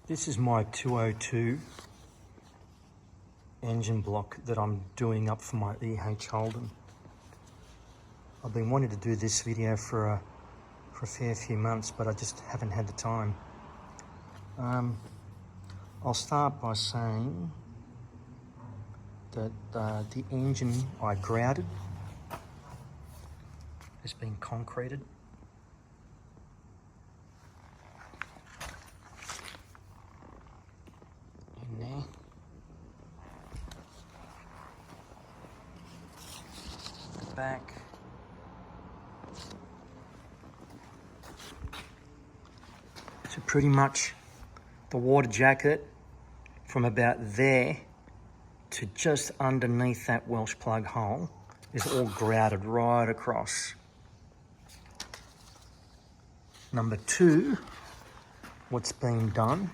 This is my 202 engine block that I'm doing up for my EH Holden. I've been wanting to do this video for a fair few months, but I just haven't had the time. I'll start by saying that the engine I grouted has been concreted. In there. The back. So pretty much the water jacket from about there to just underneath that Welsh plug hole is all grouted right across. Number two, what's been done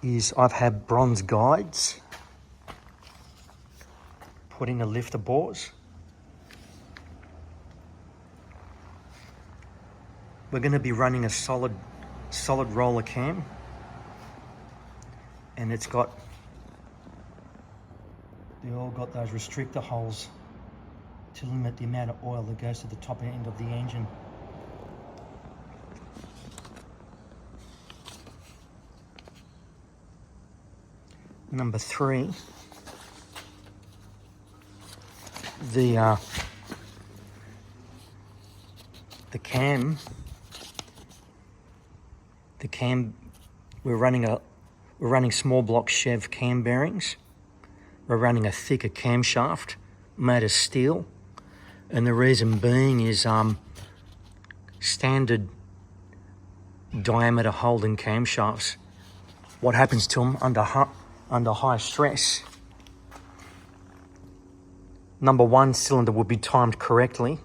is I've had bronze guides put in the lifter bores. We're going to be running a solid roller cam, and they all got those restrictor holes to limit the amount of oil that goes to the top end of the engine. Number three, the cam, we're running small block Chev cam bearings. We're running a thicker camshaft made of steel, and the reason being is standard diameter Holden camshafts, what happens to them under high stress? Number one cylinder will be timed correctly,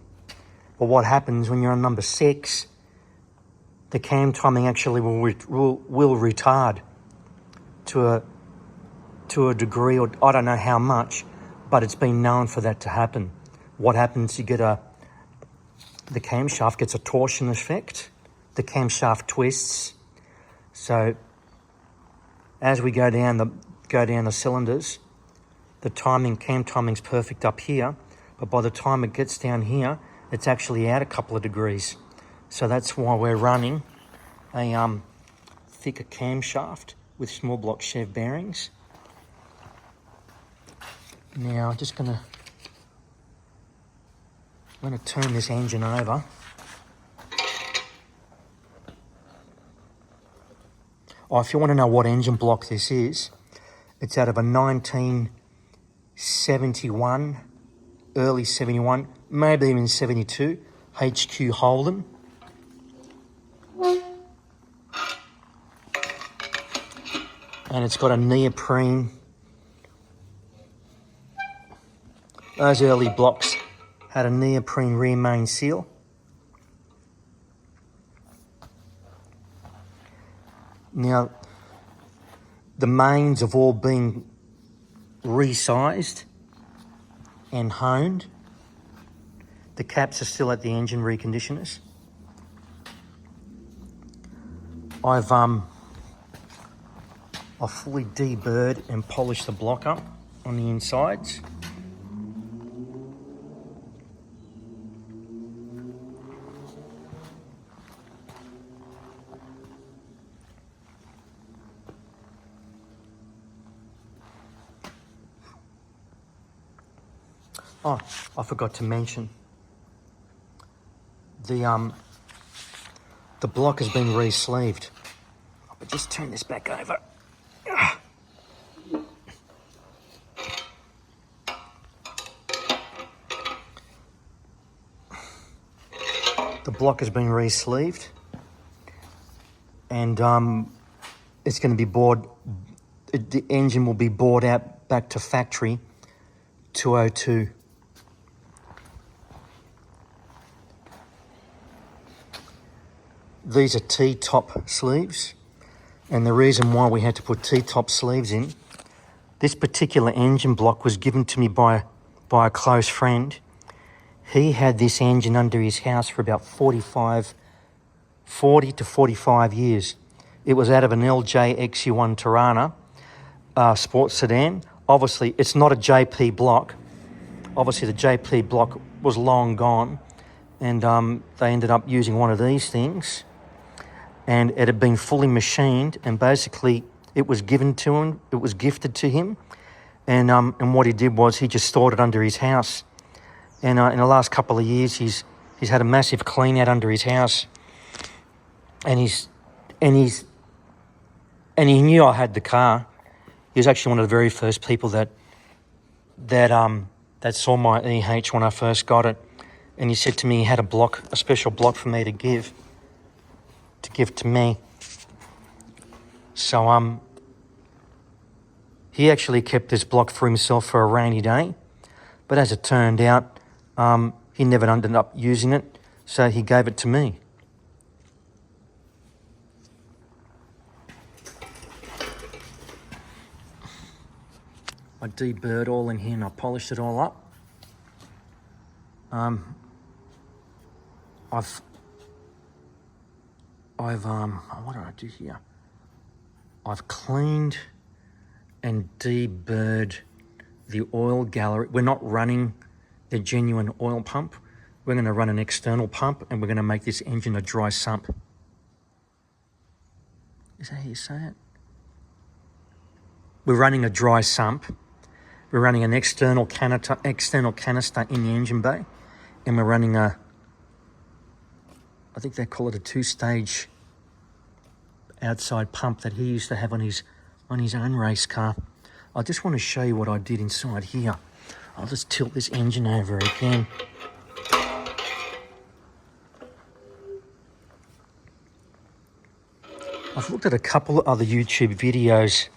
but what happens when you're on number 6? The cam timing actually will retard to a degree, or I don't know how much, but it's been known for that to happen. What happens? You get the camshaft gets a torsion effect. The camshaft twists. So as we go down the cylinders, the cam timing's perfect up here, but by the time it gets down here, it's actually out a couple of degrees. So that's why we're running a thicker camshaft with small block Chev bearings. Now I'm just gonna turn this engine over. Oh, if you want to know what engine block this is, it's out of a 1971, early 71, maybe even 72, HQ Holden. And it's got a neoprene. Those early blocks had a neoprene rear main seal. Now, the mains have all been resized and honed. The caps are still at the engine reconditioners. I've fully deburred and polished the block up on the insides. Oh, I forgot to mention, the block has been re-sleeved. But just turn this back over. The block has been re-sleeved, and it's going to be bored. The engine will be bored out back to factory 202. These are T-top sleeves, and the reason why we had to put T-top sleeves in, this particular engine block was given to me by a close friend. He had this engine under his house for about 40 to 45 years. It was out of an LJ XU1 Tirana sports sedan. Obviously, it's not a JP block. Obviously, the JP block was long gone, and they ended up using one of these things, and it had been fully machined, and basically it was given to him. It was gifted to him, and what he did was he just stored it under his house. And in the last couple of years, he's had a massive clean out under his house, and he knew I had the car. He was actually one of the very first people that saw my EH when I first got it, and he said to me he had a special block for me to give to me. So he actually kept this block for himself for a rainy day, but as it turned out, he never ended up using it, so he gave it to me. I deburred all in here and I polished it all up. What did I do here? I've cleaned and deburred the oil gallery. We're not running the genuine oil pump. We're going to run an external pump, and we're going to make this engine a dry sump. Is that how you say it? We're running a dry sump. We're running an external canister in the engine bay, and we're running I think they call it a 2-stage outside pump that he used to have on his own race car. I just want to show you what I did inside here. I'll just tilt this engine over again. I've looked at a couple of other YouTube videos.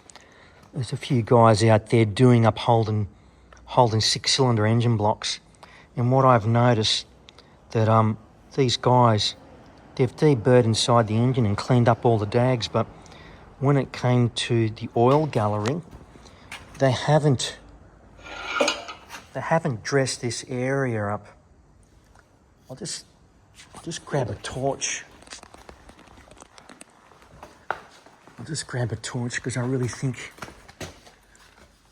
There's a few guys out there doing up Holden 6-cylinder engine blocks. And what I've noticed that these guys, they've deburred inside the engine and cleaned up all the dags, but when it came to the oil gallery, they haven't dressed this area up. I'll just grab a torch. I'll just grab a torch because I really think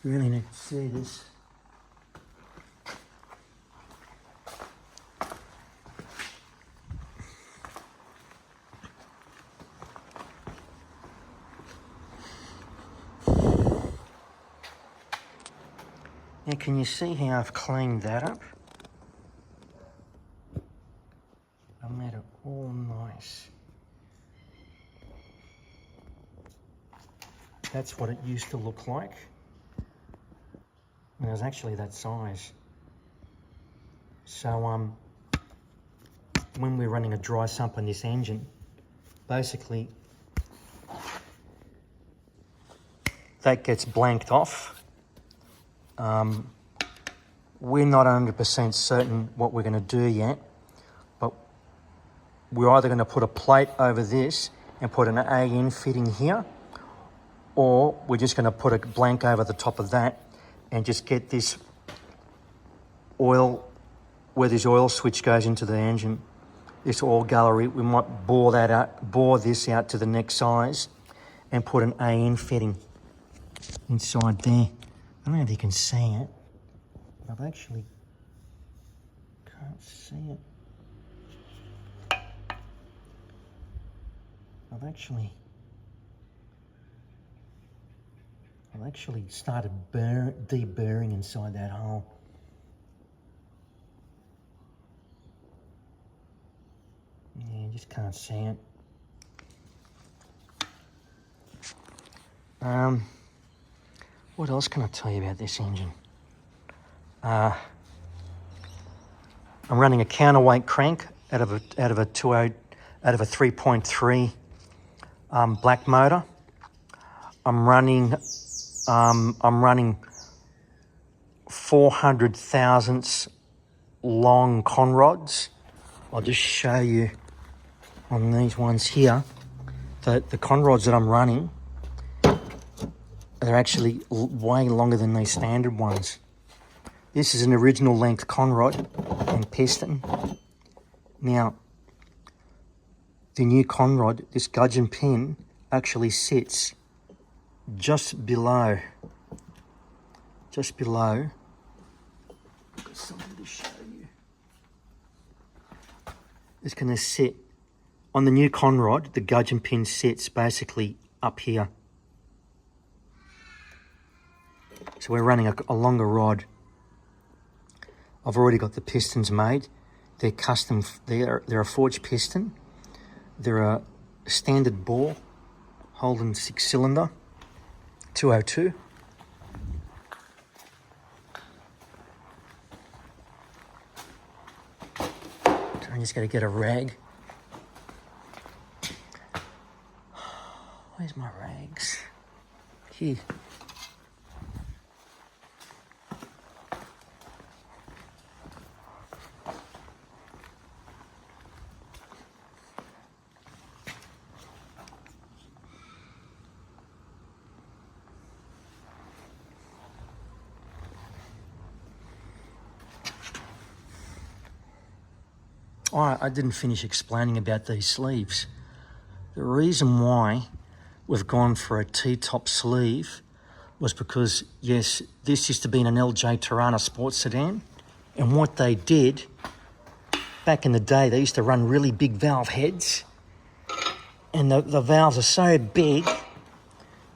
you really need to see this. Now, can you see how I've cleaned that up? I made it all nice. That's what it used to look like. And it was actually that size. So when we're running a dry sump on this engine, basically that gets blanked off. We're not 100% certain what we're going to do yet, but we're either going to put a plate over this and put an AN fitting here, or we're just going to put a blank over the top of that and just get this oil, where this oil switch goes into the engine, this oil gallery, we might bore this out to the next size and put an AN fitting inside there. I don't know if you can see it. I've actually can't see it. I've actually started deburring inside that hole. Yeah, you just can't see it. What else can I tell you about this engine? I'm running a counterweight crank out of a 3.3 black motor. I'm running 400 thousandths long con rods. I'll just show you on these ones here that the con rods that I'm running, they're actually way longer than these standard ones. This is an original length con rod and piston. Now, the new con rod, this gudgeon pin, actually sits just below, got something to show you. It's going to sit on the new conrod. The gudgeon pin sits basically up here. So we're running a longer rod. I've already got the pistons made. They're custom, they're a forged piston. They're a standard bore, Holden 6-cylinder, 202. I'm just going to get a rag. Where's my rags? Here. I didn't finish explaining about these sleeves. The reason why we've gone for a T-top sleeve was because, yes, this used to be an LJ Tirana sports sedan, and what they did, back in the day, they used to run really big valve heads, and the valves are so big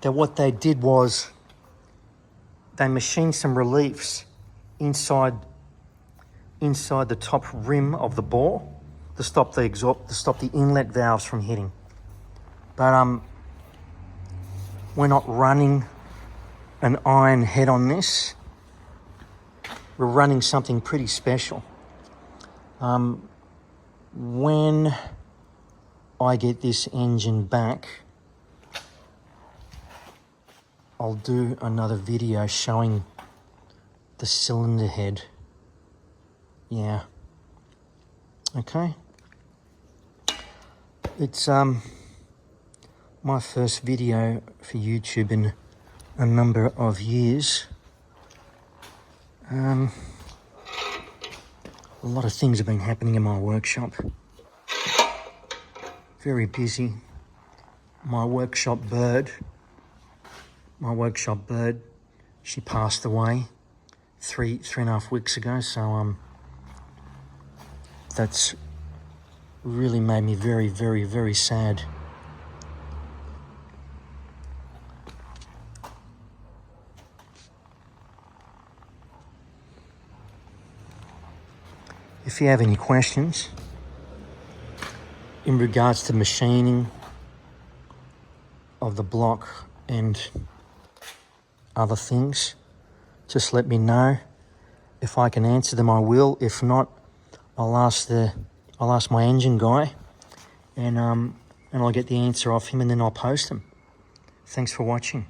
that what they did was they machined some reliefs inside the top rim of the bore to stop the inlet valves from hitting. But we're not running an iron head on this. We're running something pretty special. When I get this engine back, I'll do another video showing the cylinder head. Yeah. Okay. It's my first video for YouTube in a number of years. A lot of things have been happening in my workshop. Very busy. My workshop bird, she passed away three and a half weeks ago, so that's really made me very, very, very sad. If you have any questions in regards to machining of the block and other things, just let me know. If I can answer them, I will. If not, I'll ask my engine guy, and I'll get the answer off him, and then I'll post them. Thanks for watching.